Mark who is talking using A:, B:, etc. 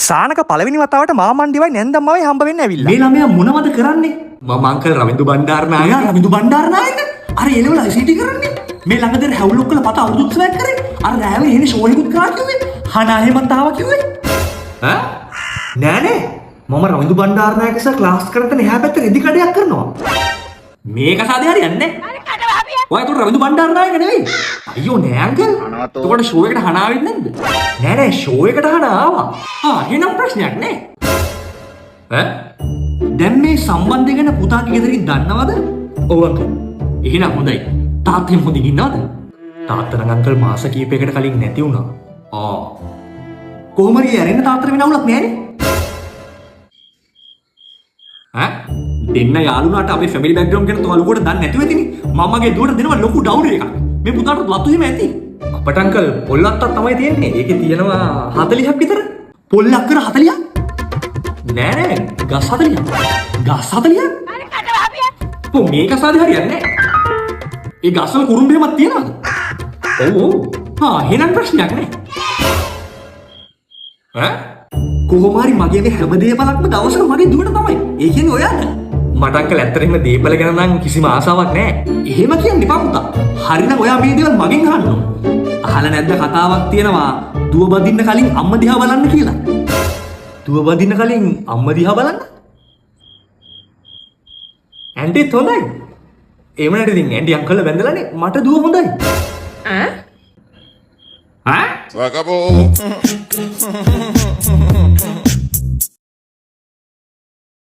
A: සානක පළවෙනි වතාවට මාමණ්ඩිවයි නැන්දම්මවයි හම්බ වෙන්න ඇවිල්ලා.
B: මේ ළමයා මොනවද කරන්නේ? මම අංකල් රවින්දු බණ්ඩාරනායක අර එළවල ICT කරන්නේ. මේ ළඟදී හැවුලුක් කළ පත අවුරුදු උත්සවයක් කරේ. අර රෑවේ එන්නේ ෂෝ එකකුත් කරා කිව්වේ. හනා එහෙමත් ආවා කිව්වේ. නෑ මම රවින්දු බණ්ඩාරනායක සර් ක්ලාස් කරන්න එහා පැත්තේ රෙදි කඩයක් කරනවා. මේක සාදේ හරියන්නේ නැහැ. ඔය ඒකට රවින්දු බණ්ඩාරනායක නෙවෙයි. අයියෝ නෑ අංකල්. එතකොට ෂෝ එකට හනා ආවෙන්නේ නැද්ද? නෑ ෂෝ එකට හනා ආවා. එහෙනම් ප්‍රශ්නයක් නෑ. දැන් මේ සම්බන්ධය ගැන පුතාගේ ගෙදරින් දන්නවද? ඔව් අංකල්. එහෙනම් හොඳයි. තාත්තෙන් හොඳින් ඉන්නවද? තාත්තා නම් අංකල් මාස කිහිපයකට කලින් නැති වුණා. කොහොම හරි ඇරෙන්න තාත්තට වෙන අවුලක් නෑනේ. දෙන්න යාළුනාට අපේ ෆැමිලි බෑග්ග්‍රවුන්ඩ් ගැන තවලුකොට දන්නේ නැතුව ඇතිනේ. මම්මගේ දුවට දෙනවා ලොකු ඩවුන් එකක්. මේ පුතාට ලතු හිම ඇති. අපට අංකල් පොල්ලත්තක් තමයි තියෙන්නේ. ඒකේ තියෙනවා 40ක් විතර. පොල්ලක් කර 40ක්? නෑ ගස් 40ක්. ගස් 40ක්? මේක සාදේ හරියන්නේ නෑ. ඒ ගස්වල කුරුම්බ එහෙමත් තියනවද? ඔව්. එහෙනම් ප්‍රශ්නයක් නෑ. කොහොම හරි මගේ මේ හැම දේපලක්ම දවසක මගේ දුවට තමයි. ඒ කියන්නේ ඔයාට. මට අංකල් ඇත්තටම දීපල ගැන නම් කිසිම ආසාවක් නෑ. එහෙම කියන්න එපා පුතා. හරිනම් ඔයා මේ දේවල් මගෙන් අහන්න ඕන. අහලා නැද්ද කතාවක් තියෙනවා දුව බදින්න කලින් අම්මා දිහා බලන්න කියලා. දුව බදින්න කලින් අම්මා දිහා බලන්න? ඇන්ටිත් හොඳයි. එහෙම නැත්නම් ඉතින් ඇන්ටි අංකල්ලා වැඳලානේ මට දුව හොඳයි.
C: Acabou.